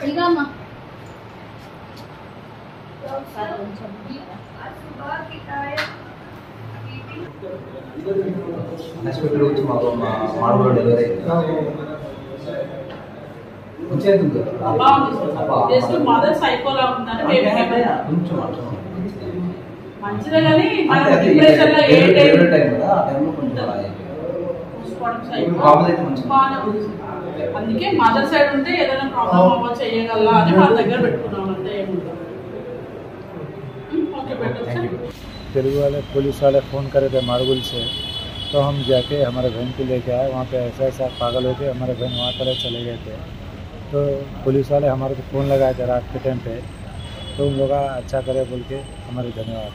ఇగమ్మా hospital వచ్చి మాకు మామూలు డెలివరీ జస్ట్ మదర్ సైకోలా ఉందని కొంచెం మంచిదే కానీ అందుకే మదర్ సైడ్ ఉంటే ఏదైనా ప్రాబ్లం అవ్వ చేయగల అని మన దగ్గర పెట్టుకున్నాం అంతే ఏముంటుంది. ఓకే పెట్టచ్చు. तेलुगु वाले पुलिस वाले फ़ोन करे थे मारगुल से, तो हम जाके हमारे बहन को लेके आए। वहाँ पे ऐसा पागल हो के हमारे बहन वहाँ तरह चले गए थे। तो पुलिस वाले हमारे को फ़ोन लगाए थे रात के टाइम पे, तो उन लोग अच्छा करे बोल के हमारे धन्यवाद।